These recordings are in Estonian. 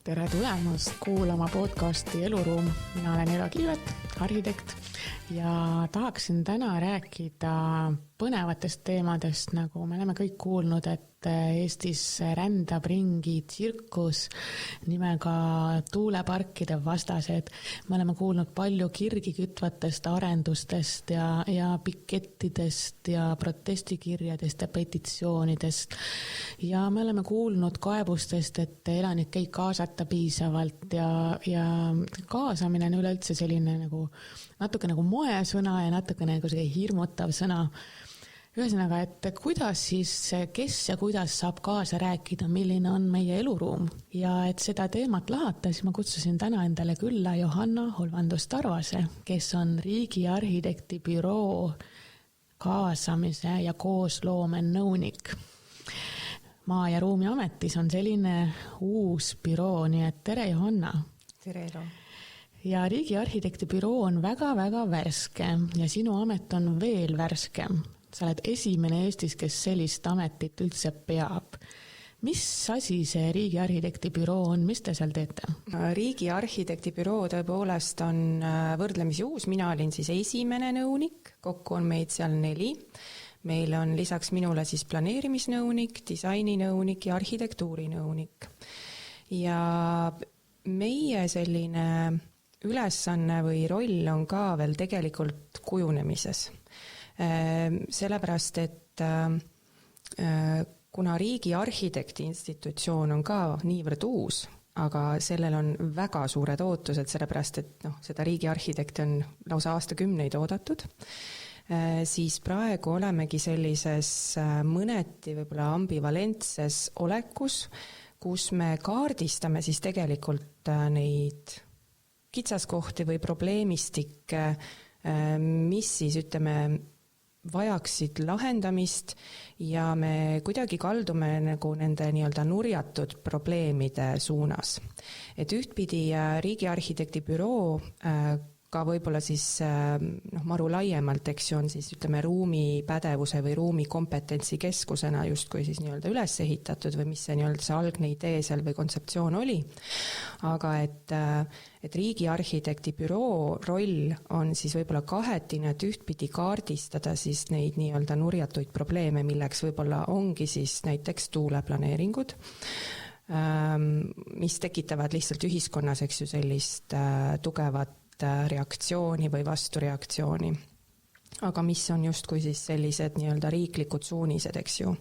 Tere tulemast kuulama podcasti Eluruum. Mina olen Elo Kiivet, arhitekt ja tahaksin täna rääkida põnevatest teemadest, nagu me oleme kõik kuulnud, et Eestis rändab ringi tsirkus nimega tuuleparkide vastased. Me oleme kuulnud palju kirgi kütvatest arendustest ja pikettidest ja protestikirjadest ja petitsioonidest. Ja me oleme kuulnud kaebustest, et elanikke ei kaasata piisavalt ja kaasamine on üleüldse selline natuke nagu moesõna ja natuke nagu see hirmutav sõna. Ühesõnaga, et kuidas siis, kes ja kuidas saab kaasa rääkida, milline on meie eluruum. Ja et seda teemat lahata, siis ma kutsusin täna endale külla Johanna Holvandus-Tarvase, kes on riigi arhitektibüroo kaasamise ja koosloome nõunik. Maa- ja Ruumiametis on selline uus büroo, nii et tere Johanna! Tere Elo! Ja riigi arhitektibüroo on väga-väga värske ja sinu amet on veel värskem. Sa oled esimene Eestis, kes sellist ametit üldse peab. Mis asi see riigi arhitektibüroo on, mis te seal teete? Riigi arhitektibüroo tõepoolest on võrdlemisi uus, mina olin siis esimene nõunik, kokku on meid seal 4. Meil on lisaks minule siis planeerimisnõunik, disaininõunik ja arhitektuurinõunik. Ja meie selline ülesanne või roll on ka veel tegelikult kujunemises. Sellepärast, et kuna riigi arhitekti institutsioon on ka niivõrd uus, aga sellel on väga suured ootused, sellepärast, et seda riigi arhitekti on lausa aastakümneid oodatud, siis praegu olemegi sellises mõneti võib-olla ambivalentses olekus, kus me kaardistame siis tegelikult neid kitsaskohti või probleemistikke, mis siis vajaksid lahendamist ja me kuidagi kaldume nagu nende nii-öelda nurjatud probleemide suunas. Et ühtpidi riigi arhitektibüroo ka võib-olla siis maru laiemalt, eks ju, on siis ruumipädevuse või ruumikompetentsi keskusena justkui siis nii-öelda üles ehitatud või mis see nii-öelda see algne idee seal või kontseptsioon oli. Aga et riigi arhitektibüroo roll on siis võib-olla kahetine, et ühtpidi kaardistada siis neid nii-öelda nurjatuid probleeme, milleks võib-olla ongi siis näiteks tuuleplaneeringud, mis tekitavad lihtsalt ühiskonnas, eks ju, sellist tugevat reaktsiooni või vastureaktsiooni. Aga mis on justkui siis sellised nii-öelda riiklikud suunised, eks ju.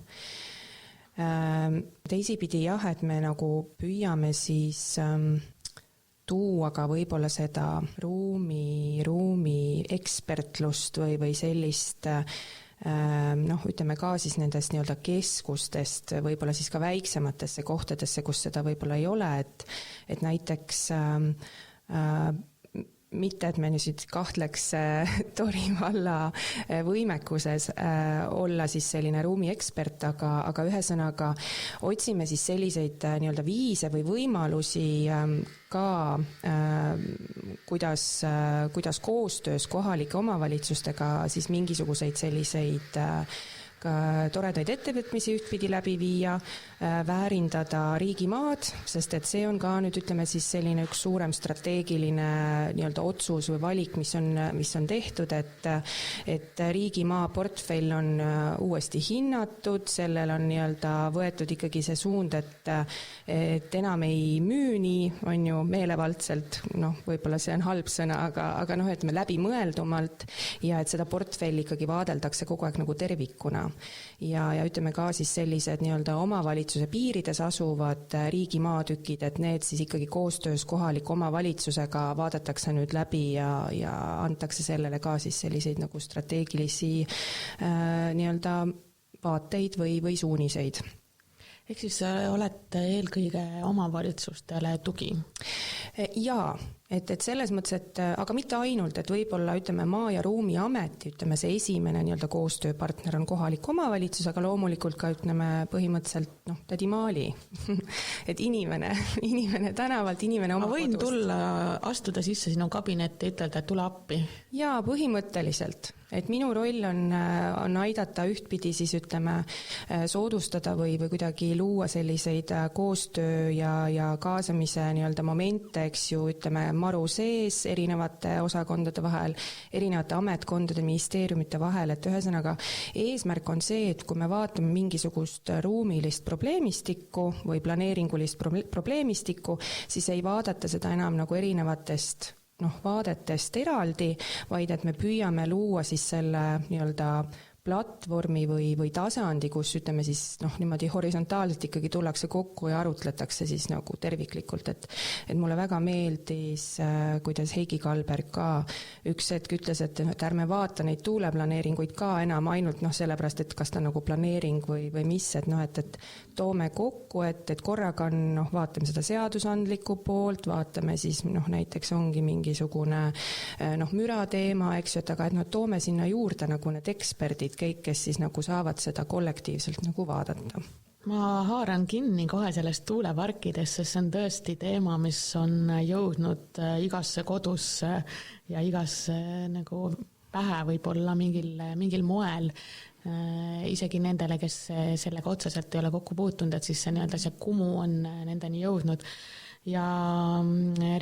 Teisipidi jah, et me nagu püüame siis tuua ka võib-olla seda ruumi ekspertlust või sellist ka siis nendest nii-öelda keskustest võib-olla siis ka väiksematesse kohtadesse, kus seda võib-olla ei ole, et näiteks mitte, et me nüüd kahtleks Tori valla võimekuses olla siis selline ruumiekspert, aga ühesõnaga otsime siis selliseid nii-öelda viise või võimalusi ka, kuidas koostöös kohalike omavalitsustega siis mingisuguseid selliseid ka toredaid ettevõtmisi ühtpidi läbi viia, väärindada riigimaad, sest et see on ka nüüd siis selline üks suurem strateegiline nii-öelda otsus või valik, mis on tehtud, et riigimaa portfell on uuesti hinnatud, sellel on nii-öelda võetud ikkagi see suund, et enam ei müü nii, on ju meelevaldselt, võib-olla see on halb sõna, aga et me läbimõeldumalt ja et seda portfelli ikkagi vaadeldakse kogu aeg nagu tervikuna. Ja ka siis sellised nii-öelda omavalitsuse piirides asuvad riigimaatükid, et need siis ikkagi koostöös kohaliku omavalitsusega vaadatakse nüüd läbi ja antakse sellele ka siis selliseid nagu strateegilisi nii-öelda vaateid või suuniseid. Ehk siis olete eelkõige omavalitsustele tugi? Jaa, et selles mõttes, et aga mitte ainult, et võib-olla ütleme Maa- ja Ruumiameti, ütleme see esimene nii-öelda koostööpartner on kohalik omavalitsus, aga loomulikult ka ütleme põhimõtteliselt tädi Maali et inimene tänavalt, inimene oma ma võin kodust. tulla, astuda sisse sinu kabinetti, ütelda, et tule appi? Jaa, põhimõtteliselt. Et minu roll on aidata ühtpidi siis ütleme soodustada või kuidagi luua selliseid koostöö ja kaasamise nii-öelda momente, eks ju, ütleme maru sees erinevate osakondade vahel, erinevate ametkondade, ministeeriumite vahel, et ühesõnaga eesmärk on see, et kui me vaatame mingisugust ruumilist probleemistikku või planeeringulist probleemistikku, siis ei vaadata seda enam nagu erinevatest vaadetest eraldi, vaid et me püüame luua siis selle nii-öelda platvormi või tasandi, kus ütleme siis niimoodi horisontaalselt ikkagi tullakse kokku ja arutletakse siis nagu terviklikult, et mulle väga meeldis, kuidas Heiki Kalberg ka üks hetk ütles, et ärme vaata neid tuuleplaneeringuid ka enam ainult sellepärast, et kas ta nagu planeering või mis, et toome kokku, et korraga on, vaatame seda seadusandlikku poolt, vaatame siis näiteks ongi mingisugune müra teema, eks ju, et aga et toome sinna juurde nagu need eksperdid, kõik, kes siis nagu saavad seda kollektiivselt nagu vaadata. Ma haaran kinni kohe sellest tuuleparkidest, sest see on tõesti teema, mis on jõudnud igasse kodusse ja igasse nagu pähe võib-olla mingil moel, isegi nendele, kes sellega otseselt ei ole kokku puutunud, et siis see nii-öelda see kumu on nendeni jõudnud. Ja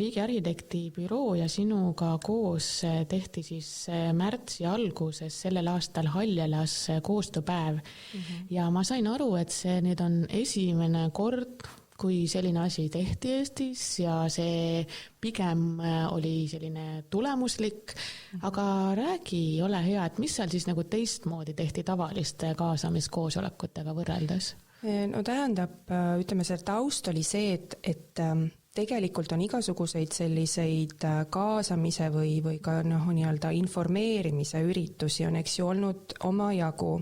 riigi arhitekti büroo ja sinuga koos tehti siis märtsi alguses sellel aastal Haljalas koostööpäev. Ja ma sain aru, et see nüüd on esimene kord, kui selline asi tehti Eestis ja see pigem oli selline tulemuslik, aga räägi, ole hea, et mis seal siis nagu teistmoodi tehti tavaliste kaasamiskoosolekutega võrreldes? No tähendab, ütleme, see taust oli see, et tegelikult on igasuguseid selliseid kaasamise või ka nii-öelda informeerimise üritusi on eks ju olnud omajagu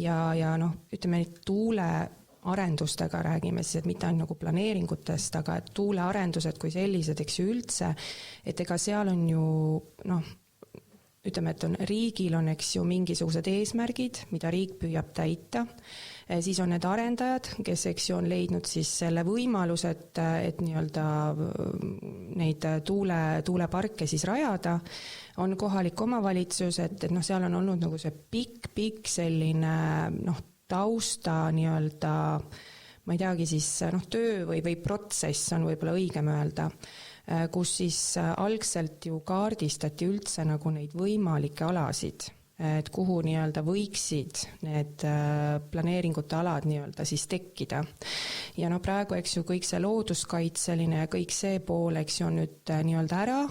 ja ütleme, tuulearendustega räägime siis, et mitte ainult nagu planeeringutest, aga et tuulearendused kui sellised, eks ju üldse, et ega seal on ju ütleme, et riigil on, eks ju, mingisugused eesmärgid, mida riik püüab täita, siis on need arendajad, kes, eks ju, on leidnud siis selle võimaluse, et nii-öelda neid tuuleparke siis rajada, on kohalik omavalitsus, et seal on olnud nagu see pikk selline tausta nii-öelda, ma ei teagi siis töö või protsess on võib-olla õigem öelda, kus siis algselt ju kaardistati üldse nagu neid võimalikke alasid, et kuhu nii-öelda võiksid need planeeringute alad nii-öelda siis tekkida. Ja praegu, eks ju, kõik see looduskaitseline ja kõik see pool, eks ju, on nüüd nii-öelda ära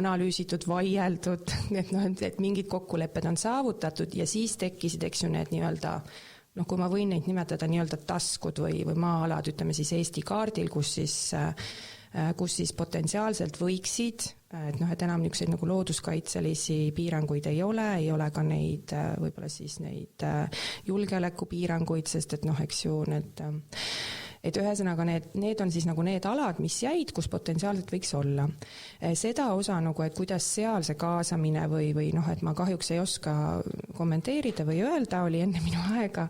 analüüsitud, vaieldud, et mingid kokkulepped on saavutatud ja siis tekkisid, eks ju, need nii-öelda kui ma võin neid nimetada nii-öelda taskud või maa-alad, ütleme siis Eesti kaardil, kus siis potentsiaalselt võiksid, et enam niisuguseid nagu looduskaitselisi piiranguid ei ole ka neid, võib-olla siis neid julgeolekupiiranguid, sest et eks ju need, et ühesõnaga need on siis nagu need alad, mis jäid, kus potentsiaalselt võiks olla. Seda osa nagu, et kuidas seal see kaasamine või et ma kahjuks ei oska kommenteerida või öelda, oli enne minu aega,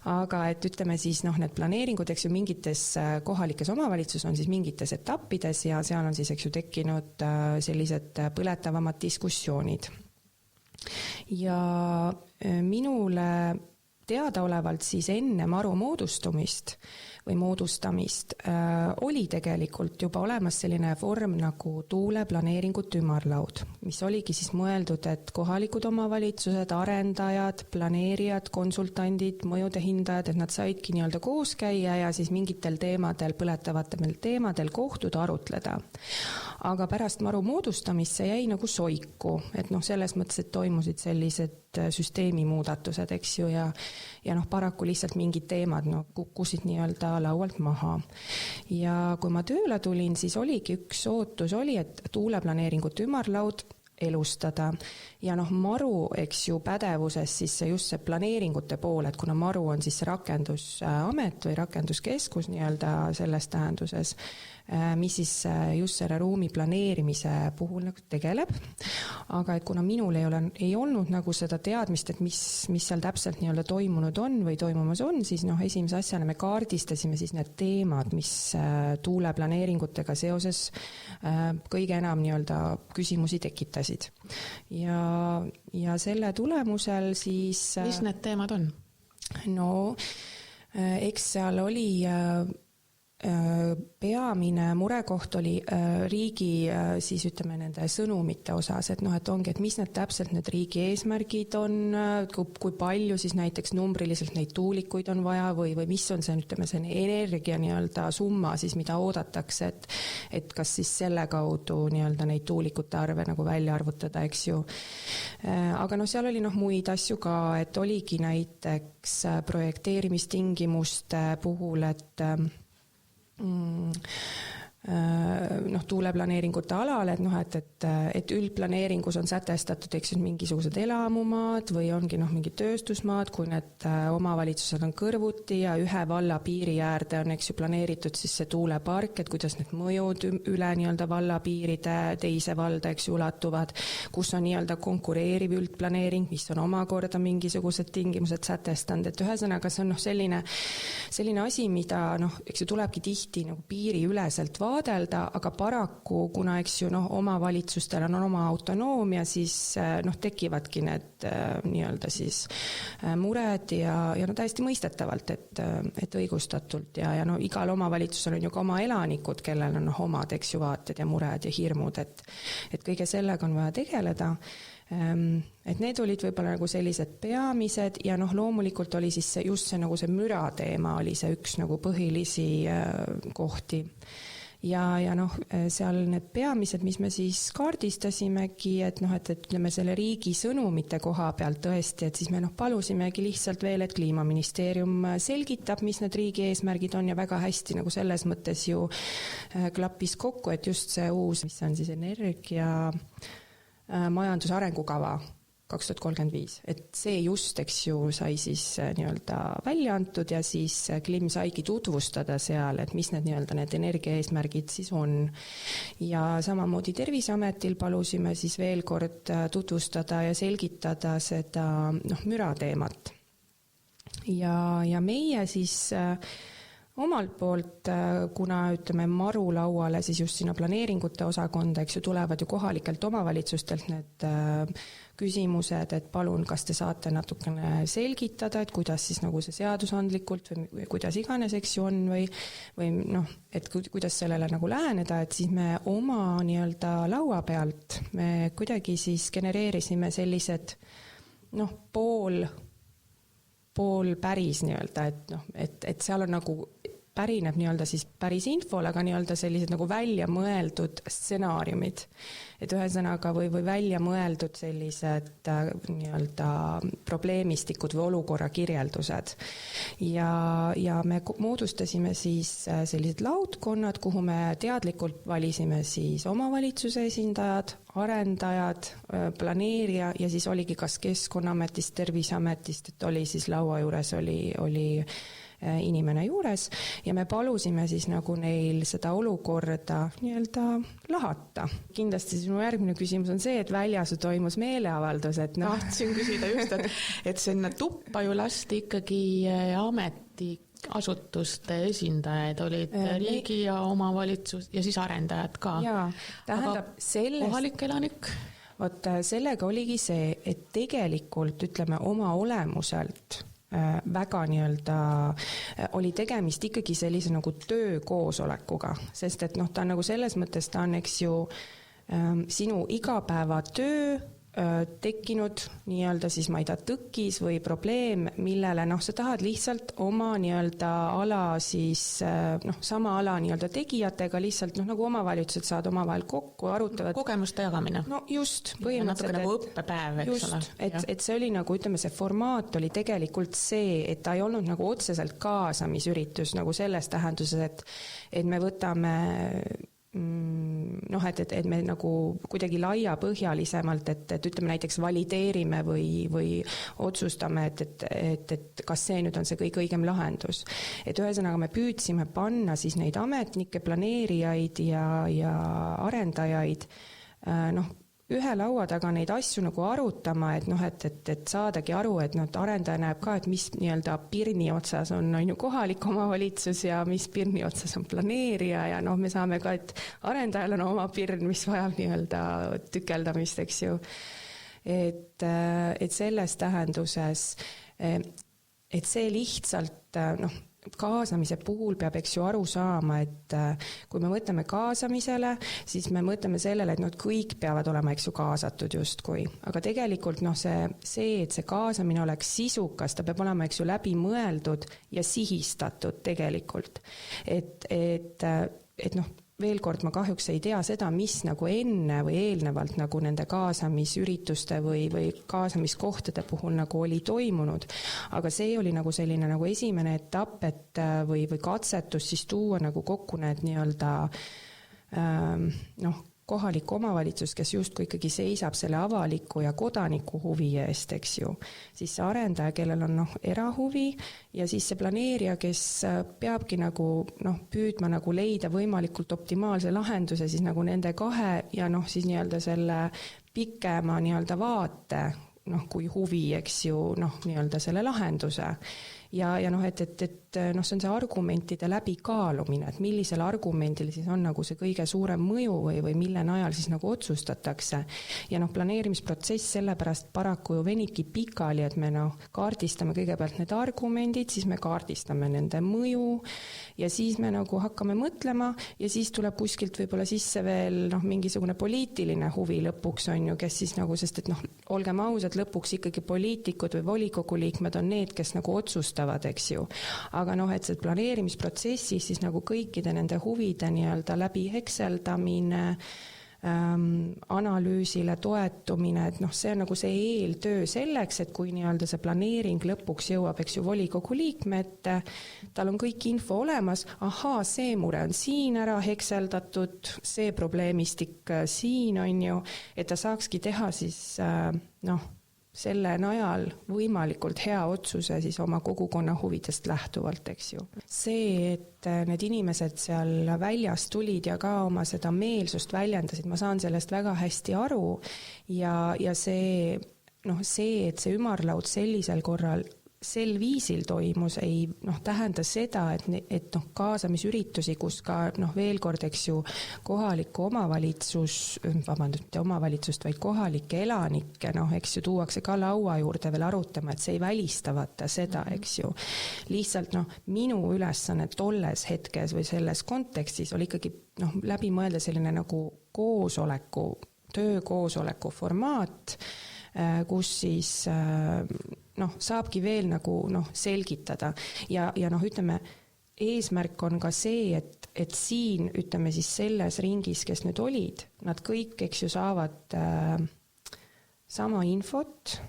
aga et ütleme siis need planeeringud, eks ju, mingites kohalikes omavalitsus on siis mingites etappides ja seal on siis, eks ju, tekkinud sellised põletavamad diskussioonid. Ja minule teadaolevalt siis enne maru moodustamist oli tegelikult juba olemas selline vorm nagu tuuleplaneeringute ümarlaud, mis oligi siis mõeldud, et kohalikud omavalitsused, arendajad, planeerijad, konsultandid, mõjude hindajad, et nad saidki nii-öelda koos käia ja siis mingitel teemadel, põletavatel teemadel kohtuda, arutleda. Aga pärast maru moodustamist see jäi nagu soiku, et selles mõttes, et toimusid sellised süsteemi muudatused, eks ju, ja paraku lihtsalt mingid teemad kukkusid nii-öelda laualt maha. Ja kui ma tööle tulin, siis oligi üks ootus oli, et tuuleplaneeringute ümarlaud elustada. Ja MaRu, eks ju, pädevuses siis just see planeeringute pool, et kuna MaRu on siis see rakendusamet või rakenduskeskus nii-öelda selles tähenduses, mis siis just selle ruumi planeerimise puhul nagu tegeleb. Aga et kuna minul ei olnud nagu seda teadmist, et mis seal täpselt nii-öelda toimunud on või toimumas on, siis esimese asjana me kaardistasime siis need teemad, mis tuuleplaneeringutega seoses kõige enam nii-öelda küsimusi tekitasid. Ja selle tulemusel siis... Mis need teemad on? No, eks seal oli... peamine murekoht oli riigi siis ütleme nende sõnumite osas, et et ongi, et mis need täpselt need riigi eesmärgid on, kui palju siis näiteks numbriliselt neid tuulikuid on vaja või mis on see, ütleme, see energia nii-öelda summa siis, mida oodatakse, et kas siis selle kaudu nii-öelda neid tuulikute arve nagu välja arvutada, eks ju. Aga seal oli muid asju ka, et oligi näiteks projekteerimistingimuste puhul, et tuuleplaneeringute alal, et üldplaneeringus on sätestatud mingisugused elamumaad või ongi mingid tööstusmaad, kui need omavalitsused on kõrvuti ja ühe valla piiri äärde on eks ju planeeritud siis see tuulepark, et kuidas need mõjud üle nii-öelda valla piiride teise valda eks ju ulatuvad, kus on nii-öelda konkureeriv üldplaneering, mis on omakorda mingisugused tingimused sätestanud, et ühesõnaga see on selline asi, mida eks ju tulebki tihti piiriüleselt vaadelda, aga paraku, kuna eks ju omavalitsustel on oma autonoomia, siis tekivadki need nii-öelda siis mured ja täiesti mõistetavalt, et õigustatult ja igal omavalitsusel on ju ka oma elanikud, kellel on omad eks ju vaated ja mured ja hirmud, et kõige sellega on vaja tegeleda. Et need olid võib-olla sellised peamised ja loomulikult oli siis just see müra teema oli see üks põhilisi kohti. Ja seal need peamised, mis me siis kaardistasimegi, et ütleme selle riigi sõnumite koha pealt tõesti, et siis me palusimegi lihtsalt veel, et Kliimaministeerium selgitab, mis need riigi eesmärgid on ja väga hästi selles mõttes ju klappis kokku, et just see uus, mis on siis energia majanduse arengukava 2035, et see just, eks ju, sai siis nii-öelda välja antud ja siis Klim saigi tutvustada seal, et mis need need energiaeesmärgid siis on. Ja samamoodi Terviseametil palusime siis veel kord tutvustada ja selgitada seda müra teemat. Ja meie siis omalt poolt, kuna ütleme MaRu lauale siis just sinna planeeringute osakonda, eks ju, tulevad ju kohalikelt omavalitsustelt need küsimused, et palun, kas te saate natukene selgitada, et kuidas siis see seadusandlikult või kuidas iganes, eks ju, on või et kuidas sellele läheneda, et siis me oma nii-öelda laua pealt me kuidagi siis genereerisime sellised pool päris nii-öelda, et seal on pärineb nii-öelda siis päris infol, aga nii-öelda sellised välja mõeldud stsenaariumid. Et ühesõnaga või välja mõeldud sellised nii-öelda probleemistikud või olukorra kirjeldused. Ja me moodustasime siis sellised laudkonnad, kuhu me teadlikult valisime siis omavalitsuse esindajad, arendajad, planeerija ja siis oligi kas Keskkonnaametist, Terviseametist, et oli siis laua juures oli inimene juures ja me palusime siis neil seda olukorda nii-öelda lahata. Kindlasti sinu järgmine küsimus on see, et väljas toimus meeleavaldus, et tahtsin küsida just, et sinna tuppa ju lasti ikkagi ametiasutuste esindajaid, olid riigi ja omavalitsus ja siis arendajad ka. Jaa, tähendab kohalik elanik? Vot sellega oligi see, et tegelikult ütleme oma olemuselt väga nii-öelda oli tegemist ikkagi sellise töökoosolekuga, sest et ta on selles mõttes, ta on eks ju sinu igapäevatöö tekkinud nii-öelda siis ma ei tea tõkkis või probleem, millele sa tahad lihtsalt oma nii-öelda ala siis sama ala nii-öelda tegijatega lihtsalt nagu omavalitsused saad omavahel kokku, arutavad. Kogemuste jagamine. No just. Natuke nagu õppepäev, eks just, ole. Et see oli ütleme, see formaat oli tegelikult see, et ta ei olnud otseselt kaasamisüritus selles tähenduses, et me võtame noh, et me nagu kuidagi laiapõhjalisemalt, et ütleme näiteks valideerime või otsustame, et kas see nüüd on see kõige õigem lahendus. Et ühesõnaga me püüdsime panna siis neid ametnikke, planeerijaid ja arendajaid, noh, ühe laua taga neid asju nagu arutama, et noh, et saadagi aru, et noh, arendaja näeb ka, et mis nii-öelda pirni otsas on ju kohalik omavalitsus ja mis pirni otsas on planeerija ja noh, me saame ka, et arendajal on oma pirn, mis vajab nii-öelda tükeldamist, eks ju. Et selles tähenduses, et see lihtsalt, noh, kaasamise puhul peab, eks ju, aru saama, et kui me mõtleme kaasamisele, siis me mõtleme sellele, et kõik peavad olema, eks ju, kaasatud justkui. Aga tegelikult noh, et see kaasamine oleks sisukas, ta peab olema, eks ju, läbi mõeldud ja sihistatud tegelikult. Et noh, veel kord, ma kahjuks ei tea seda, mis nagu enne või eelnevalt nagu nende kaasamisürituste või kaasamiskohtade puhul nagu oli toimunud. Aga see oli nagu selline nagu esimene etapp, et või katsetus siis tuua nagu kokku need nii-öelda noh, kohalik omavalitsus, kes justkui ikkagi seisab selle avaliku ja kodaniku huvi eest, eks ju. Siis see arendaja, kellel on noh, erahuvi ja siis see planeerija, kes peabki nagu noh, püüdma nagu leida võimalikult optimaalse lahenduse siis nagu nende kahe ja noh, siis nii-öelda selle pikema nii-öelda vaate, noh, kui huvi, eks ju, noh, nii-öelda selle lahenduse. Ja noh, et noh, see on see argumentide läbikaalumine, et millisel argumendil siis on nagu see kõige suurem mõju või mille najal siis nagu otsustatakse. Ja noh, planeerimisprotsess sellepärast paraku ju venibki pikali, et me noh, kaardistame kõigepealt need argumendid, siis me kaardistame nende mõju ja siis me nagu hakkame mõtlema ja siis tuleb kuskilt võib-olla sisse veel noh, mingisugune poliitiline huvi lõpuks on ju, kes siis nagu, sest et noh, olgem ausad, lõpuks ikkagi poliitikud või volikogu liikmed on need, kes nagu otsustavad, eks ju. Aga noh, et see planeerimisprotsessis siis nagu kõikide nende huvide nii-öelda läbi hekseldamine, analüüsile toetumine, et noh, see on nagu see eeltöö selleks, et kui nii-öelda see planeering lõpuks jõuab, eks ju, volikogu liikme ette, tal on kõik info olemas, ahaa, see mure on siin ära hekseldatud, see probleemistik siin on ju, et ta saakski teha siis noh, selle najal võimalikult hea otsuse siis oma kogukonna huvidest lähtuvalt, eks ju. See, et need inimesed seal väljas tulid ja ka oma seda meelsust väljendasid, ma saan sellest väga hästi aru ja see, noh, et see ümarlaud sellisel korral sel viisil toimus, ei noh, tähenda seda, et noh, kaasamisüritusi, kus ka noh, veel kord, eks ju, kohaliku mitte omavalitsust, vaid kohalikke elanikke, noh, eks ju, tuuakse ka laua juurde veel arutama, et see ei välistavata seda, eks ju. Lihtsalt noh, minu ülesanne tolles hetkes või selles kontekstis oli ikkagi noh, läbi mõelda selline nagu töökoosoleku formaat, kus siis noh, saabki veel nagu noh, selgitada ja noh, ütleme, eesmärk on ka see, et siin, ütleme siis selles ringis, kes nüüd olid, nad kõik, eks ju, saavad sama infot,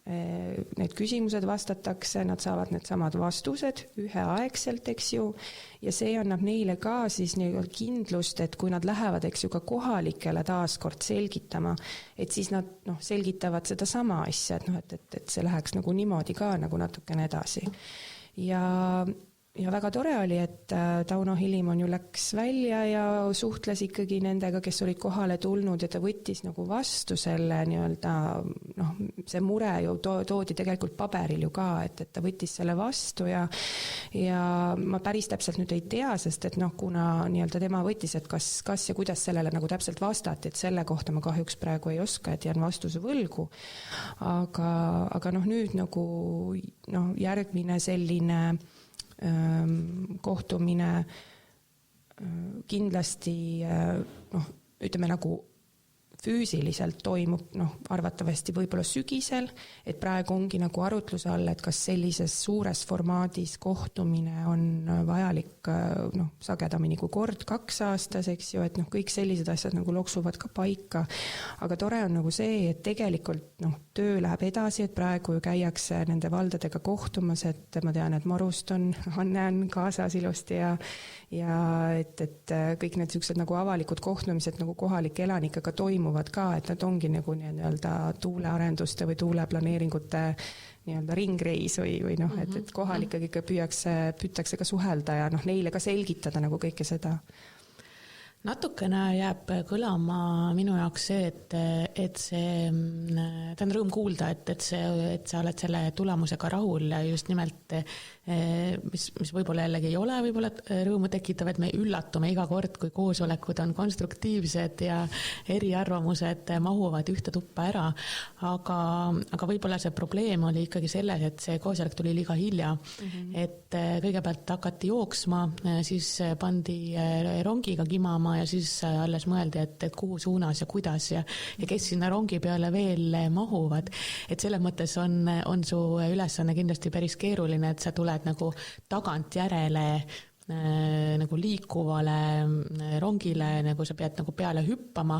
need küsimused vastatakse, nad saavad need samad vastused üheaegselt, eks ju, ja see annab neile ka siis kindlust, et kui nad lähevad, eks ju, ka kohalikele taaskord selgitama, et siis nad noh, selgitavad seda sama asja, et noh, et see läheks nagu niimoodi ka nagu natukene edasi. Ja väga tore oli, et Tauno Hilimon ju läks välja ja suhtles ikkagi nendega, kes olid kohale tulnud ja ta võttis nagu vastu selle nii-öelda, noh, see mure ju toodi tegelikult paberil ju ka, et ta võttis selle vastu ja ma päris täpselt nüüd ei tea, sest et noh, kuna nii-öelda tema võttis, et kas ja kuidas sellele nagu täpselt vastati, et selle kohta ma kahjuks praegu ei oska, et jään vastuse võlgu. Aga noh, nüüd nagu noh, järgmine selline kohtumine kindlasti noh, ütleme nagu füüsiliselt toimub arvatavasti võib-olla sügisel, et praegu ongi nagu arutluse all, et kas sellises suures formaadis kohtumine on vajalik sagedamini kui kord 2 aastas, eks ju, et kõik sellised asjad nagu loksuvad ka paika. Aga tore on nagu see, et tegelikult töö läheb edasi, et praegu ju käiakse nende valdadega kohtumas, et ma tean, et Marust Anne on kaasas ilusti ja et kõik need sellised nagu avalikud kohtumised nagu kohalike elanikega toimuvad ka, et nad ongi nagu nii-öelda tuulearenduste või tuuleplaneeringute nii-öelda ringreis või et kohalikega püütakse ka suhelda ja neile ka selgitada nagu kõike seda. Natukene jääb kõlama minu jaoks see, et see, ta on rõõm kuulda, et sa oled selle tulemusega rahul ja just nimelt, mis võib-olla jällegi ei ole võib-olla rõõmu tekitav, et me üllatume iga kord, kui koosolekud on konstruktiivsed ja eriarvamused mahuvad ühte tuppa ära, aga võib-olla see probleem oli ikkagi selles, et see koosolek tuli liiga hilja, et kõigepealt hakati jooksma, siis pandi rongiga kimama ja siis alles mõeldi, et kuhu suunas ja kuidas ja kes sinna rongi peale veel mahuvad. Et selles mõttes on su ülesanne kindlasti päris keeruline, et sa tuled nagu tagantjärele nagu liikuvale rongile, nagu sa pead nagu peale hüppama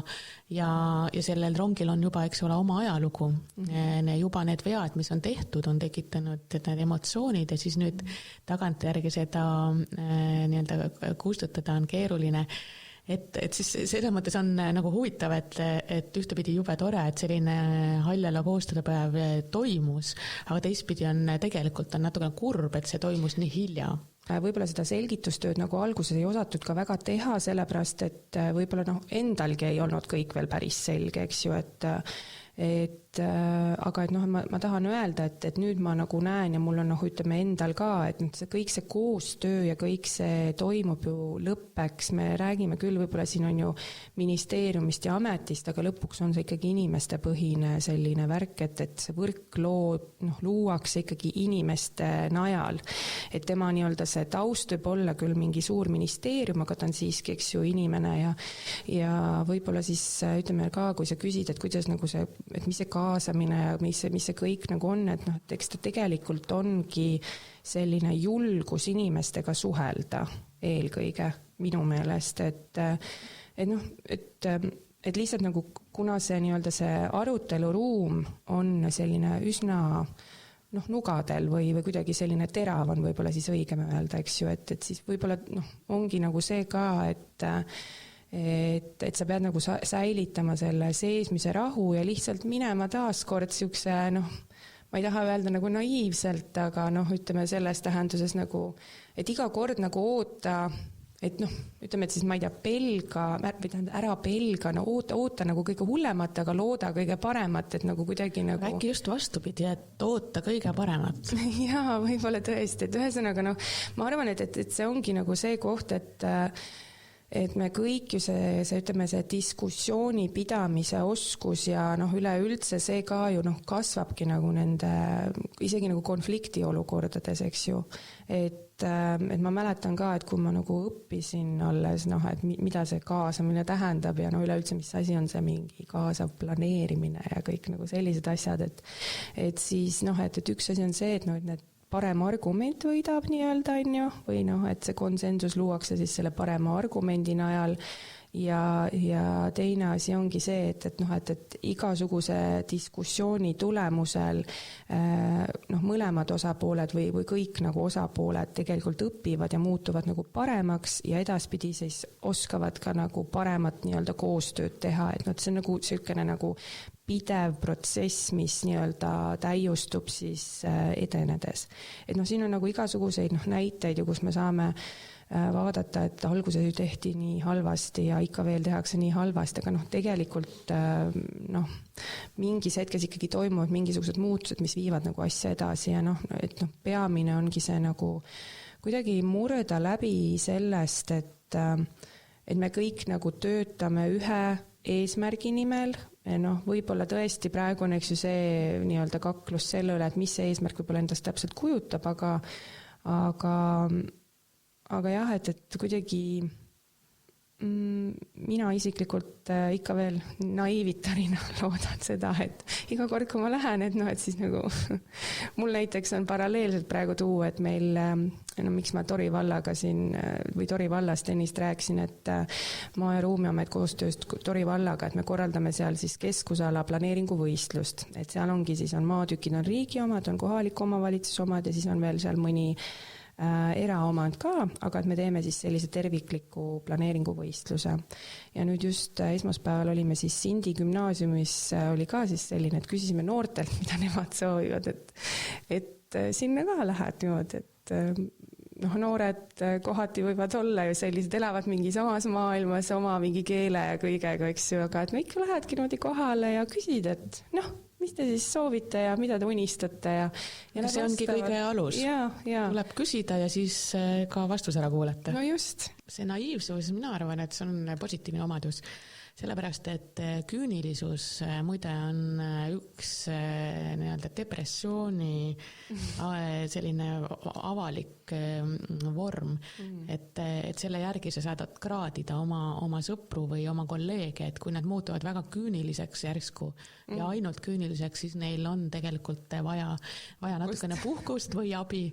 ja sellel rongil on juba, eks ole, oma ajalugu. Juba need vead, mis on tehtud, on tekitanud need emotsioonid ja siis nüüd tagantjärgi seda nii-öelda kustutada on keeruline. Et siis selles mõttes on nagu huvitav, et ühtepidi jube tore, et selline Haljala koostööpäev toimus, aga teistpidi on tegelikult natukene kurb, et see toimus nii hilja. Võib-olla seda selgitustööd nagu alguses ei osatud ka väga teha, sellepärast et võib-olla endalgi ei olnud kõik veel päris selge, eks ju, aga ma tahan öelda, et nüüd ma nagu näen ja mul on ütleme endal ka, et kõik see koostöö ja kõik see toimub ju lõppeks, me räägime küll, võib-olla siin on ju ministeeriumist ja ametist, aga lõpuks on see ikkagi inimeste põhine selline värk, et see võrk luuakse ikkagi inimeste najal, et tema nii-öelda see taust võib olla küll mingi suur ministeerium, aga ta on siiski, eks ju, inimene ja võib-olla siis ütleme ka, kui sa küsid, et kuidas nagu see, et mis see kaasamine ja mis see kõik nagu on, et eks ta tegelikult ongi selline julgus inimestega suhelda eelkõige minu meelest, et lihtsalt nagu kuna see nii-öelda see aruteluruum on selline üsna nugadel või kuidagi selline terav on võib-olla siis õigem öelda, eks ju, et siis võib-olla ongi nagu see ka, et sa pead nagu säilitama selle seesmise rahu ja lihtsalt minema taaskord siukse, ma ei taha öelda nagu naiivselt, aga ütleme selles tähenduses nagu, et iga kord nagu oota, et ütleme, et siis ma ei tea, ära pelga, oota nagu kõige hullemat, aga looda kõige paremat, et nagu kuidagi nagu... Äkki just vastupidi, et oota kõige paremat. Jaa, võib-olla tõesti, et ühesõnaga, ma arvan, et see ongi nagu see koht, et me kõik ju ütleme, see diskussiooni pidamise oskus ja üleüldse see ka ju kasvabki nagu nende, isegi nagu konflikti olukordades, eks ju. Et ma mäletan ka, et kui ma nagu õppisin alles, et mida see kaasamine tähendab ja üleüldse, mis asi on see mingi kaasav planeerimine ja kõik nagu sellised asjad, et siis et üks asi on see, et need parem argument võidab nii-öelda, või et see konsensus luuakse siis selle parema argumendi najal ja teine asi ongi see, et igasuguse diskussiooni tulemusel mõlemad osapooled või kõik nagu osapooled tegelikult õpivad ja muutuvad nagu paremaks ja edaspidi siis oskavad ka nagu paremat nii-öelda koostööd teha, et see on nagu selline nagu pidev protsess, mis nii-öelda täiustub siis edenedes. Et siin on nagu igasuguseid näiteid ju, kus me saame vaadata, et alguses ju tehti nii halvasti ja ikka veel tehakse nii halvasti, aga tegelikult mingis hetkes ikkagi toimuvad mingisugused muutused, mis viivad nagu asja edasi ja et peamine ongi see nagu kuidagi murda läbi sellest, et me kõik nagu töötame ühe eesmärgi nimel, võib-olla tõesti praegu on eks ju see nii-öelda kaklus selle üle, et mis see eesmärk võib-olla endast täpselt kujutab, aga jah, et kuidagi mina isiklikult ikka veel naiivitarina loodan seda, et iga kord, kui ma lähen, et et siis nagu mul näiteks on paralleelselt praegu tuua, et meil, miks ma Tori vallaga siin või Tori vallast ennist rääkisin, et Maa- ja Ruumiamet koostööst Tori vallaga, et me korraldame seal siis keskusala planeeringuvõistlust, et seal ongi siis on maatükid on riigi omad, on kohaliku omavalitsuse omad ja siis on veel seal mõni eraomand ka, aga et me teeme siis sellise tervikliku planeeringuvõistluse. Ja nüüd just esmaspäeval olime siis Sindi gümnaasiumis, oli ka siis selline, et küsisime noortelt, mida nemad soovivad, et sinna ka lähed niimoodi, et noored kohati võivad olla ju sellised, elavad mingi samas maailmas, oma mingi keele ja kõigega, eks ju, aga et me ikka lähedki niimoodi kohale ja küsid, et mis te siis soovite ja mida te unistate ja see ongi kõige alus. Ja. Tuleb küsida ja siis ka vastus ära kuulata. No just. See naiivsus, mina arvan, et see on positiivne omadus. Sellepärast, et küünilisus muide on üks depressiooni selline avalik vorm, et selle järgi sa saadad kraadida oma sõpru või oma kolleege, et kui nad muutuvad väga küüniliseks järsku ja ainult küüniliseks, siis neil on tegelikult vaja natukene puhkust või abi.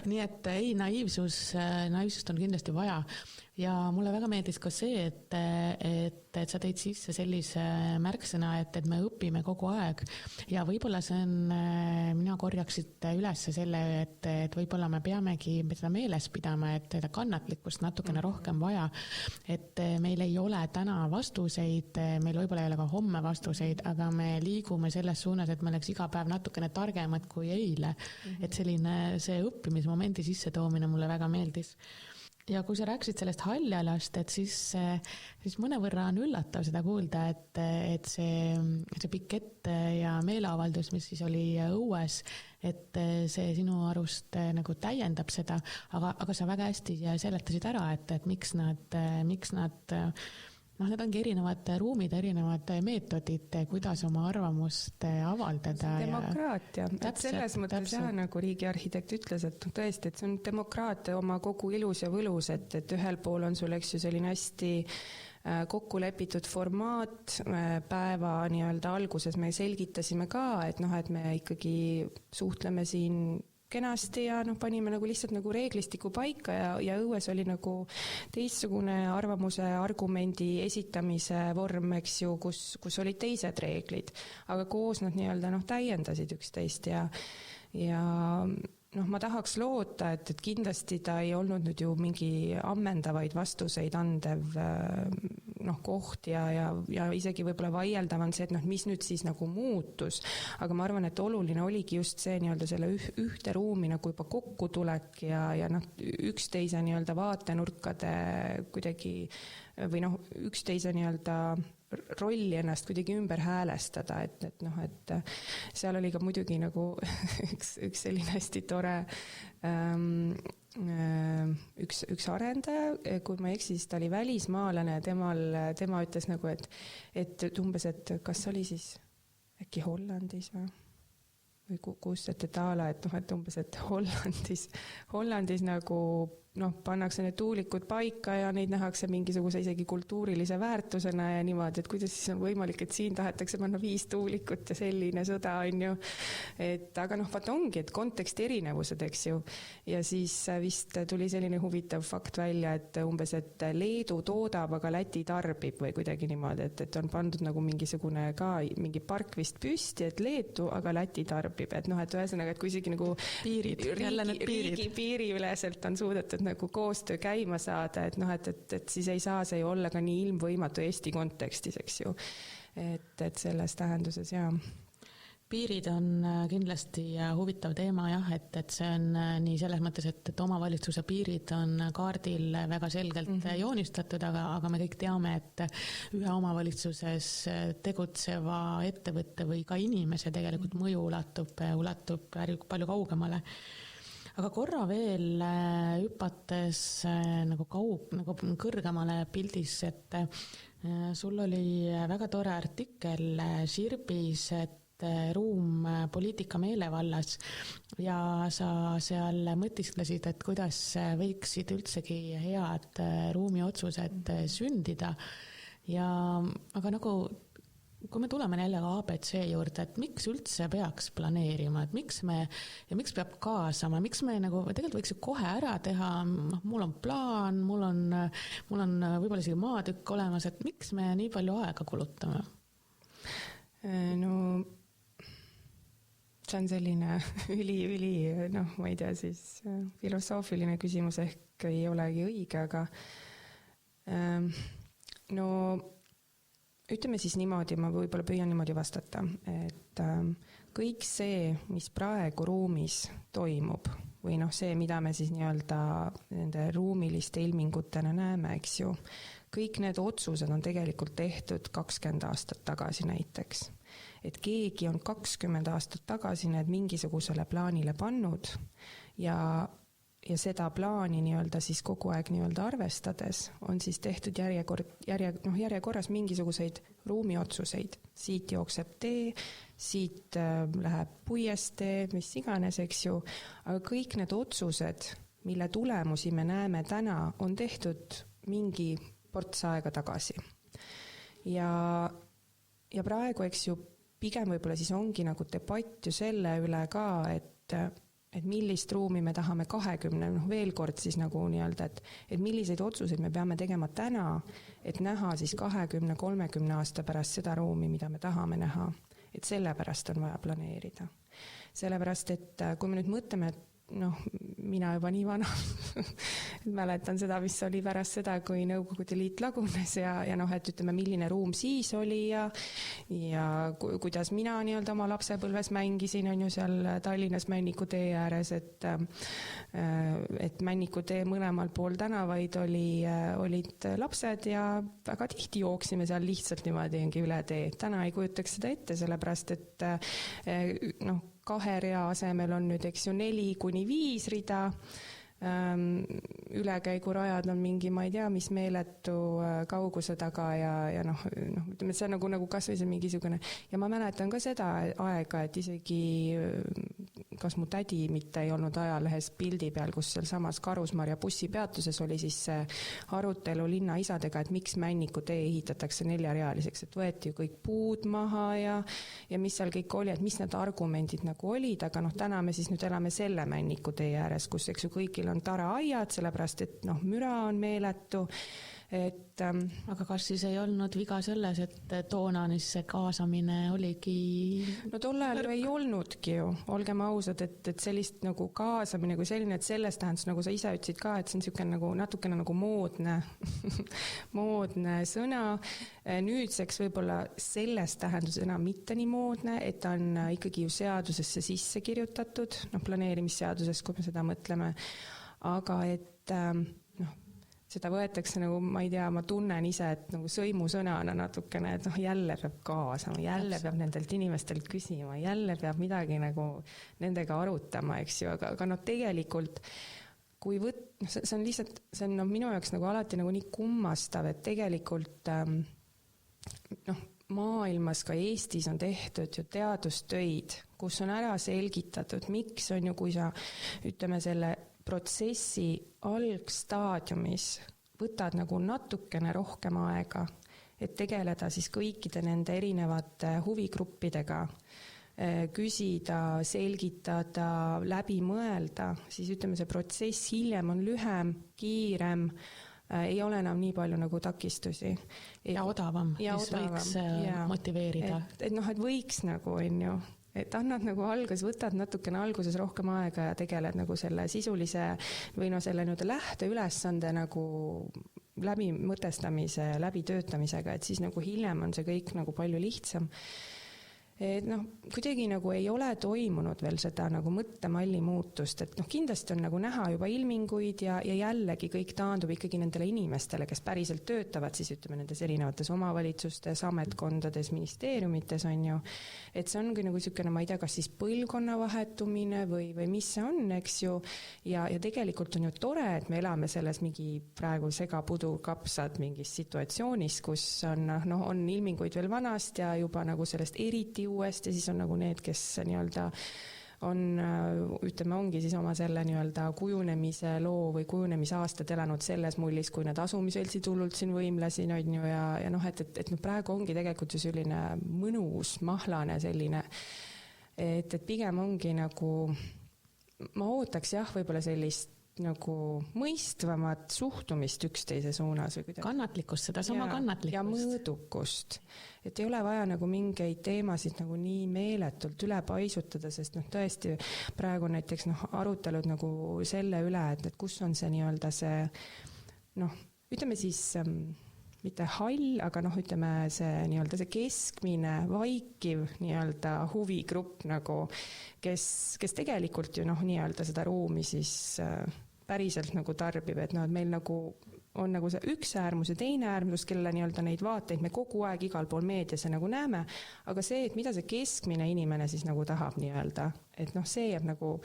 Nii et ei, naiivsust on kindlasti vaja. Ja mulle väga meeldis ka see, et sa tõid sisse sellise märksõna, et me õpime kogu aeg ja võib-olla see on, mina korjaksid üles selle, et võib-olla me peamegi seda meeles pidama, et kannatlikkust natukene rohkem vaja, et meil ei ole täna vastuseid, meil võib-olla ei ole ka homme vastuseid, aga me liigume selles suunas, et me oleks iga päev natukene targemad kui eile, et selline see õppimismomendi sisse toomine mulle väga meeldis. Ja kui sa rääksid sellest haljalast, et siis mõnevõrra on üllatav seda kuulda, et see pikett ja meeleavaldus, mis siis oli õues, et see sinu arust nagu täiendab seda, aga sa väga hästi seletasid ära, et miks nad need ongi erinevad ruumid, erinevad meetodid, kuidas oma arvamust avaldada. Demokraatia. Selles mõttes nagu riigiarhitekt ütles, et tõesti, et see on demokraatia oma kogu ilus ja võlus, et ühel pool on sul eks ju selline hästi kokku lepitud formaat, päeva alguses me selgitasime ka, et me ikkagi suhtleme siin kenasti ja panime lihtsalt reeglistiku paika ja õues oli teistsugune arvamuse argumendi esitamise vorm, eks ju, kus olid teised reeglid, aga koos nad täiendasid üksteist ja ma tahaks loota, et kindlasti ta ei olnud nüüd ju mingi ammendavaid vastuseid andev koht ja isegi võib-olla vaieldav on see, et mis nüüd siis muutus, aga ma arvan, et oluline oligi just see selle ühte ruumi juba kokkutulek ja üksteise vaatenurkade kuidagi või üksteise rolli ennast kuidagi ümber häälestada, et seal oli ka muidugi üks selline hästi tore üks arendaja, kui ma eksin, siis ta oli välismaalane ja tema ütles et umbes, et kas oli siis äkki Hollandis või kus, et ala, et umbes, et Hollandis pannakse need tuulikud paika ja neid nähakse mingisuguse isegi kultuurilise väärtusena ja niimoodi, et kuidas siis on võimalik, et siin tahetakse panna 5 tuulikut ja selline sõda on ju. Aga vaata ongi, et konteksti erinevused, eks ju. Ja siis vist tuli selline huvitav fakt välja, et umbes, et Leedu toodab, aga Läti tarbib või kuidagi niimoodi, et on pandud mingisugune ka mingi park vist püsti, et Leedu, aga Läti tarbib. Et ühesõnaga, et kui isegi riigi piiriüleselt on suudetud koostöö käima saada, et siis ei saa see ju olla ka nii ilmvõimatu Eesti kontekstis, eks ju. Et selles tähenduses, jaa. Piirid on kindlasti huvitav teema, jah, et see on nii selles mõttes, et omavalitsuse piirid on kaardil väga selgelt joonistatud, aga me kõik teame, et ühe omavalitsuses tegutseva ettevõtte või ka inimese tegelikult mõju ulatub palju kaugemale. Aga korra veel hüpates kõrgemale pildis, et sul oli väga tore artikkel Širbis, et ruum poliitika meelevallas ja sa seal mõtisklesid, et kuidas võiksid üldsegi head ruumiotsused sündida. Aga nagu, kui me tuleme jälle ABC juurde, et miks üldse peaks planeerima, et miks peab kaasama, miks me nagu tegelikult võiks ju kohe ära teha, mul on plaan, mul on võib-olla isegi maatükk olemas, et miks me nii palju aega kulutame? No see on selline üli, ma ei tea, siis filosoofiline küsimus ehk ei olegi õige, aga no ütleme siis niimoodi, ma võib-olla püüan niimoodi vastata, et kõik see, mis praegu ruumis toimub või see, mida me siis nii-öelda nende ruumiliste ilmingutena näeme, eks ju, kõik need otsused on tegelikult tehtud 20 aastat tagasi näiteks. Et keegi on 20 aastat tagasi need mingisugusele plaanile pannud ja seda plaani nii-öelda siis kogu aeg nii-öelda arvestades on siis tehtud järjekorras mingisuguseid ruumiotsuseid. Siit jookseb tee, siit läheb puiestee, mis iganes, eks ju. Aga kõik need otsused, mille tulemusi me näeme täna, on tehtud mingi ports aega tagasi. Ja praegu, eks ju, pigem võib-olla siis ongi nagu debatt ju selle üle ka, et millist ruumi me tahame 20, veel kord siis nagu nii-öelda, et milliseid otsuseid me peame tegema täna, et näha siis 20-30 aasta pärast seda ruumi, mida me tahame näha. Et sellepärast on vaja planeerida. Sellepärast, et kui me nüüd mõtleme, et mina juba nii vana mäletan seda, mis oli pärast seda, kui Nõukogude Liit lagunes ja et ütleme, milline ruum siis oli ja kuidas mina nii-öelda oma lapsepõlves mängisin, on ju seal Tallinnas Männiku tee ääres, et Männiku tee mõlemal pool tänavaid olid lapsed ja väga tihti jooksime seal lihtsalt niimoodi üle tee. Täna ei kujutaks seda ette, sellepärast, et 2 rea asemel on nüüd, eks ju, 4-5 rida, ülekäigurajad on mingi, ma ei tea, mis meeletu kauguse taga ja ütleme, see on nagu kas või see mingisugune, ja ma mäletan ka seda aega, et isegi kas mu tädi mitte ei olnud ajalehes pildi peal, kus seal samas Karusmarja bussipeatuses oli siis see arutelu linnaisadega, et miks Männiku tee ehitatakse 4-realiseks, et võeti ju kõik puud maha ja mis seal kõik oli, et mis need argumendid nagu olid, aga täna me siis nüüd elame selle Männiku tee ääres, kus eks ju kõigil on taraaiad, sellepärast et müra on meeletu. Aga kas siis ei olnud viga selles, et toona see kaasamine oligi... No tol ajal ei olnudki ju, olgem ausad, et sellist nagu kaasamine kui selline, et sellest tähendus, nagu sa ise ütlesid ka, et see on niisugune nagu natukene nagu moodne sõna. Nüüdseks võib-olla sellest tähendus enam mitte nii moodne, et ta on ikkagi ju seadusesse sisse kirjutatud, planeerimisseadusest, kui me seda mõtleme, aga et seda võetakse nagu, ma ei tea, ma tunnen ise, et nagu sõimusõnana natukene, et jälle peab kaasama, jälle peab nendelt inimestelt küsima, jälle peab midagi nagu nendega arutama, eks ju, aga tegelikult kui see on lihtsalt, see on minu jaoks nagu alati nagu nii kummastav, et tegelikult maailmas ka Eestis on tehtud ju teadustöid, kus on ära selgitatud, miks on ju, kui sa ütleme selle protsessi algstaadiumis võtad nagu natukene rohkem aega, et tegeleda siis kõikide nende erinevate huvigruppidega, küsida, selgitada, läbi mõelda, siis ütleme, see protsess hiljem on lühem, kiirem, ei ole enam nii palju nagu takistusi. Ja odavam, mis võiks motiveerida. Et võiks nagu, on ju, et annad nagu võtad natukene alguses rohkem aega ja tegeled nagu selle sisulise või selle lähteülesande nagu läbi mõtestamise, läbi töötamisega, et siis nagu hiljem on see kõik nagu palju lihtsam. Et kuidagi nagu ei ole toimunud veel seda nagu mõttemalli muutust, et kindlasti on nagu näha juba ilminguid ja jällegi kõik taandub ikkagi nendele inimestele, kes päriselt töötavad siis ütleme nendes erinevates omavalitsustes, ametkondades, ministeeriumites on ju, et see ongi nagu niisugune, ma ei tea, kas siis põlvkonna vahetumine või mis see on, eks ju, ja tegelikult on ju tore, et me elame selles mingi praegu segapudur kapsad mingis situatsioonis, kus on ilminguid veel vanast ja juba nagu sellest eriti uuesti, siis on nagu need, kes nii-öelda on, ütleme, ongi siis oma selle nii-öelda kujunemise loo või kujunemise aastad elanud selles mullis, kui need asumiseltsid hullult siin võimlesin, on ju, ja noh, et praegu ongi tegelikult ju selline mõnus, mahlane selline, et pigem ongi nagu, ma ootaks jah, võib-olla sellist nagu mõistvamat suhtumist üksteise suunas või kuidagi. Kannatlikkust, sedasama kannatlikkust. Ja mõõdukust. Et ei ole vaja nagu mingeid teemasid nagu nii meeletult üle paisutada, sest noh, tõesti praegu näiteks arutelud nagu selle üle, et kus on see nii-öelda see, noh, ütleme siis mitte hall, aga noh, ütleme see nii-öelda see keskmine vaikiv nii-öelda huvigrupp nagu, kes tegelikult ju noh, nii-öelda seda ruumi siis päriselt nagu tarbib, et noh, et meil nagu on nagu see üks äärmus ja teine äärmus, kelle nii-öelda neid vaateid me kogu aeg igal pool meediasse nagu näeme, aga see, et mida see keskmine inimene siis nagu tahab nii-öelda, et noh, see jääb nagu,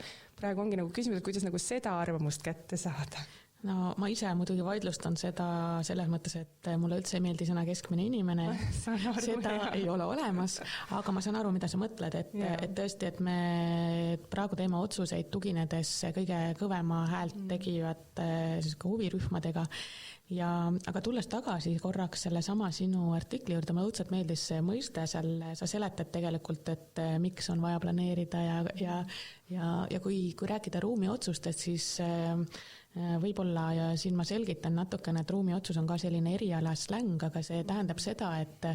praegu ongi nagu küsimus, et kuidas nagu seda arvamust kätte saada. No ma ise muidugi vaidlustan seda selles mõttes, et mulle üldse ei meeldi sõna keskmine inimene, seda ei ole olemas, aga ma saan aru, mida sa mõtled, et tõesti, et me praegu teeme otsuseid tuginedes kõige kõvema häält tegijate siis ka huvirühmadega. Aga tulles tagasi korraks selle sama sinu artikli juurde, mulle õudselt meeldis see mõiste, seal sa seletad tegelikult, et miks on vaja planeerida ja kui rääkida ruumiotsustest, siis võib-olla ja siin ma selgitan natukene, et ruumiotsus on ka selline erialasläng, aga see tähendab seda, et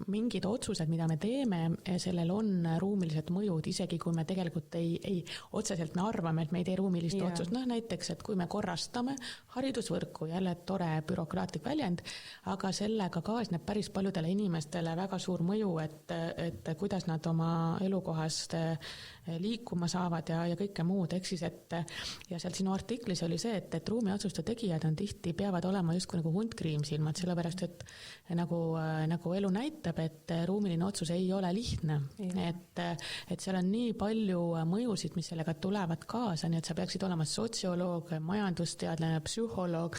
mingid otsused, mida me teeme, sellel on ruumilised mõjud, isegi kui me tegelikult ei otseselt me arvame, et me ei tee ruumilist otsust. Noh, näiteks, et kui me korrastame haridusvõrku, jälle tore bürokraatlik väljend, aga sellega kaasneb päris paljudele inimestele väga suur mõju, et kuidas nad oma elukohast liikuma saavad ja kõike muud, ehk siis, ja seal sinu artiklis oli see, et ruumiotsuste tegijad on tihti, peavad olema justkui nagu hunt kriimsilmad, sellepärast, et nagu elu näitab, et ruumiline otsus ei ole lihtne, et seal on nii palju mõjusid, mis sellega tulevad kaasa, nii et sa peaksid olema sotsioloog, majandusteadlane, psühholoog,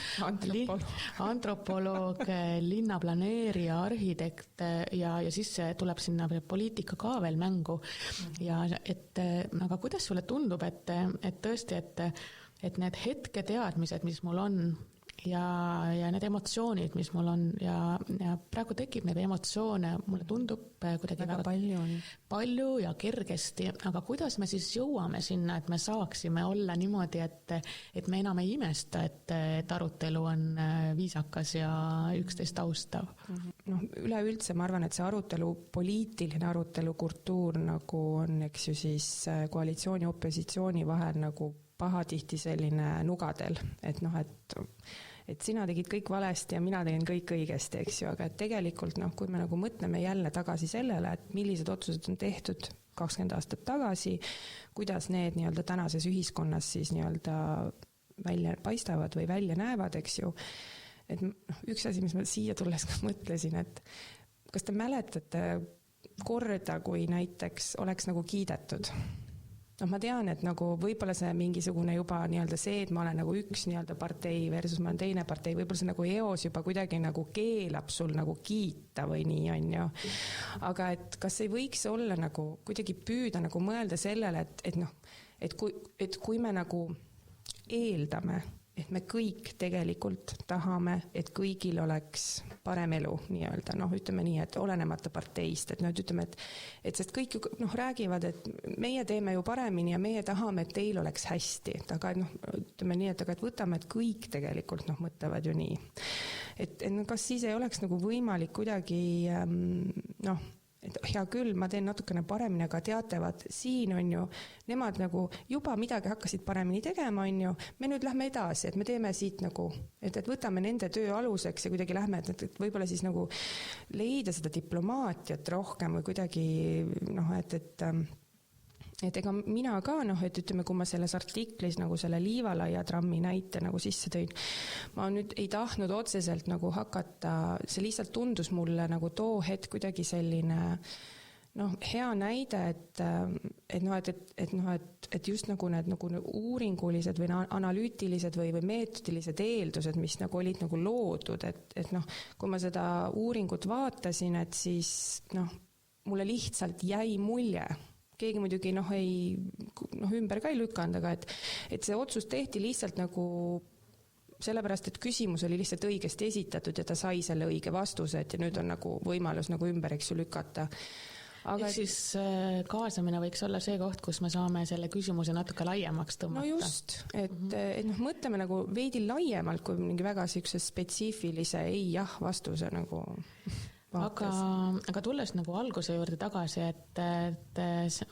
antropoloog, linnaplaneerija, arhitekt ja siis tuleb sinna poliitika ka veel mängu ja aga kuidas sulle tundub, et tõesti, et need hetketeadmised, mis mul on ja need emotsioonid, mis mul on ja praegu tekib neid emotsioone, mulle tundub kuidagi väga palju ja kergesti, aga kuidas me siis jõuame sinna, et me saaksime olla niimoodi, et me enam ei imesta, et arutelu on viisakas ja üksteist austav? Noh, üleüldse ma arvan, et see arutelu, poliitiline arutelu kultuur nagu on, eks ju siis koalitsiooni ja opositsiooni vahel nagu pahatihti selline nugadel, et noh, et sina tegid kõik valesti ja mina tegin kõik õigesti, eks ju, aga et tegelikult noh, kui me nagu mõtleme jälle tagasi sellele, et millised otsused on tehtud 20 aastat tagasi, kuidas need nii-öelda tänases ühiskonnas siis nii-öelda välja paistavad või välja näevad, eks ju, et üks asi, mis ma siia tulles mõtlesin, et kas te mäletate korda, kui näiteks oleks nagu kiidetud? No ma tean, et nagu võib-olla see mingisugune juba nii-öelda see, et ma olen nagu üks nii-öelda partei versus ma olen teine partei, võib-olla see nagu eos juba kuidagi nagu keelab sul nagu kiita või nii on ju. Aga et kas ei võiks olla nagu kuidagi püüda nagu mõelda sellele, et kui me nagu eeldame, et me kõik tegelikult tahame, et kõigil oleks parem elu nii-öelda, noh, ütleme nii, et olenemata parteist, et nüüd ütleme, et sest kõik noh, räägivad, et meie teeme ju paremini ja meie tahame, et teil oleks hästi, aga noh, ütleme nii, et võtame, et kõik tegelikult noh, mõtlevad ju nii. Et kas siis ei oleks nagu võimalik kuidagi noh, et hea küll, ma teen natukene paremini, aga teatavad, siin on ju, nemad nagu juba midagi hakkasid paremini tegema, on ju, me nüüd lähme edasi, et me teeme siit nagu, et võtame nende töö aluseks ja kuidagi lähme, et võib-olla siis nagu leida seda diplomaatiat rohkem või kuidagi noh, et ega mina ka, noh, et ütleme, kui ma selles artiklis nagu selle Liivalaia trammi näite nagu sisse tõin, ma nüüd ei tahtnud otseselt nagu hakata, see lihtsalt tundus mulle nagu too hetk kuidagi selline noh, hea näide, et just nagu need nagu uuringulised või analüütilised või meetodilised eeldused, mis nagu olid nagu loodud, et noh, kui ma seda uuringut vaatasin, et siis noh, mulle lihtsalt jäi mulje, keegi muidugi ümber ka ei lükanud, aga et see otsus tehti lihtsalt nagu sellepärast, et küsimus oli lihtsalt õigesti esitatud ja ta sai selle õige vastuse, et ja nüüd on nagu võimalus nagu ümber, eks ju, lükata. Aga siis kaasamine võiks olla see koht, kus me saame selle küsimuse natuke laiemaks tõmmata. No just, et mõtleme nagu veidi laiemalt kui mingi väga siukse spetsiifilise ei-jah vastuse nagu vaates. Aga tulles nagu alguse juurde tagasi, et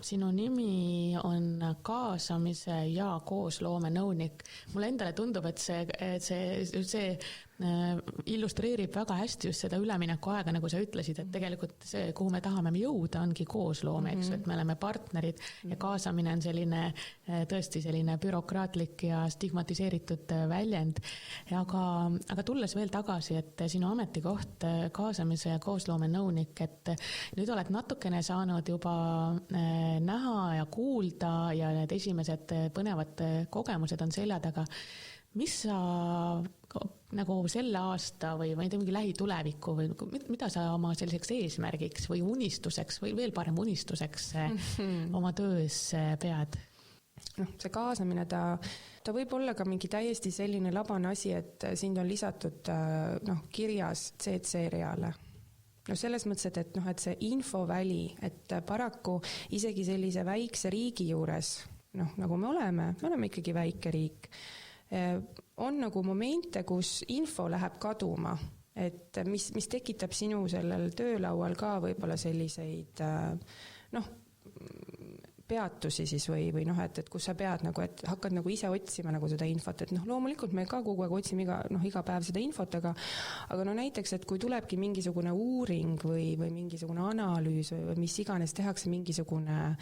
sinu nimi on kaasamise ja koosloome nõunik. Mulle endale tundub, et see illustreerib väga hästi just seda ülemineku aega, nagu sa ütlesid, et tegelikult see, kuhu me tahame jõuda, ongi koosloome, eks, et me oleme partnerid ja kaasamine on tõesti selline bürokraatlik ja stigmatiseeritud väljend. Aga tulles veel tagasi, et sinu ametikoht kaasamise ja koosloome nõunik, et nüüd oled natukene saanud juba näha ja kuulda ja need esimesed põnevad kogemused on selja taga. Mis sa nagu selle aasta või ma ei tea, mingi lähituleviku või mida sa oma selliseks eesmärgiks või unistuseks või veel parem unistuseks oma töös pead? See kaasamine, ta võib olla ka mingi täiesti selline labane asi, et sind on lisatud kirjas CC-reale. Selles mõttes, et see infoväli, et paraku isegi sellise väikse riigi juures, nagu me oleme ikkagi väike riik, on nagu momente, kus info läheb kaduma, et mis tekitab sinu sellel töölaual ka võib-olla selliseid peatusi siis või et kus sa pead nagu, et hakkad nagu ise otsima nagu seda infot, et loomulikult me ka kogu aeg otsime iga päev seda infot, aga näiteks, et kui tulebki mingisugune uuring või mingisugune analüüs või mis iganes tehakse mingisugune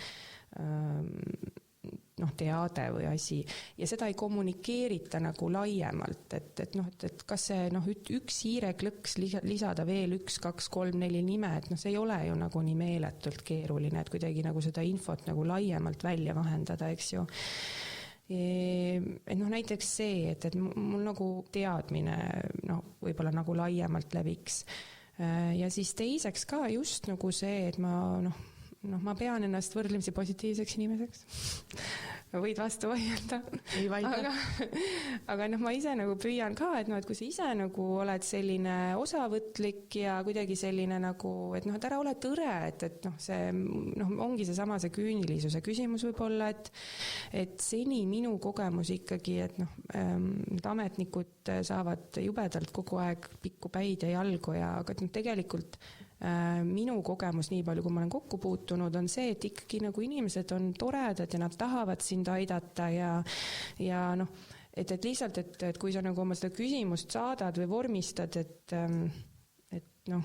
teade või asi ja seda ei kommunikeerita nagu laiemalt, et kas see üks hiireklõks lisada veel 1, 2, 3, 4 nime, et see ei ole ju nagu nii meeletult keeruline, et kuidagi nagu seda infot nagu laiemalt välja vahendada, eks ju. Et näiteks see, et mul nagu teadmine võib-olla nagu laiemalt leviks ja siis teiseks ka just nagu see, et ma pean ennast võrdlemisi positiivseks inimeseks. Võid vastu vaielda. Ei vaidle. Aga ma ise nagu püüan ka, et kui sa ise nagu oled selline osavõtlik ja kuidagi selline nagu, et ära ole tõre, et see ongi seesama see küünilisuse küsimus võib-olla, et seni minu kogemus ikkagi, et ametnikud saavad jubedalt kogu aeg pikku päid ja jalgu aga tegelikult minu kogemus nii palju, kui ma olen kokku puutunud, on see, et ikkagi nagu inimesed on toredad ja nad tahavad sind aidata ja et lihtsalt, et kui sa nagu oma seda küsimust saadad või vormistad, et ta on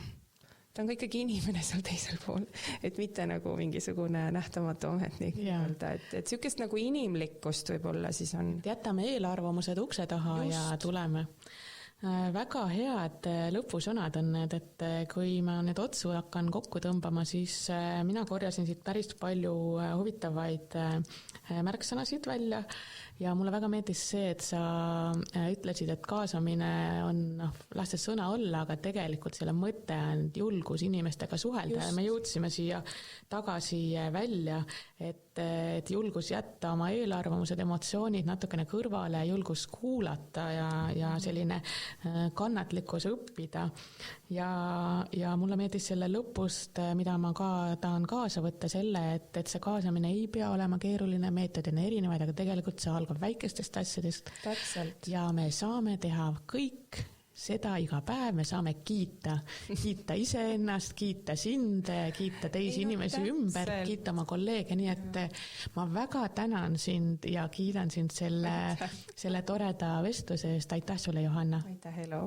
ka ikkagi inimene seal teisel pool, et mitte nagu mingisugune nähtamatu ametnik. Et sükest nagu inimlikkust võib-olla siis on. Jätame eelarvamused ukse taha. Just. Ja tuleme. Väga head lõpusõnad on need, et kui ma nüüd otsu hakkan kokku tõmbama, siis mina korjasin siit päris palju huvitavaid märksõnasid välja ja mulle väga meeldis see, et sa ütlesid, et kaasamine on, las see sõna olla, aga tegelikult selle mõte on julgus inimestega suhelda. Just. Ja me jõudsime siia tagasi välja, et julgus jätta oma eelarvamused, emotsioonid natukene kõrvale, julgus kuulata ja selline kannatlikkus õppida ja mulle meeldis selle lõpust, mida ma ka tahan kaasa võtta selle, et see kaasamine ei pea olema keeruline, meetodid on erinevaid, aga tegelikult see algab väikestest asjadest. Täpselt. Ja me saame teha kõik seda iga päev, me saame kiita iseennast, kiita sind, kiita teisi inimesi ümber, kiita oma kolleege, nii et ma väga tänan sind ja kiidan sind selle toreda vestluse eest. Aitäh sulle, Johanna! Aitäh, Elo!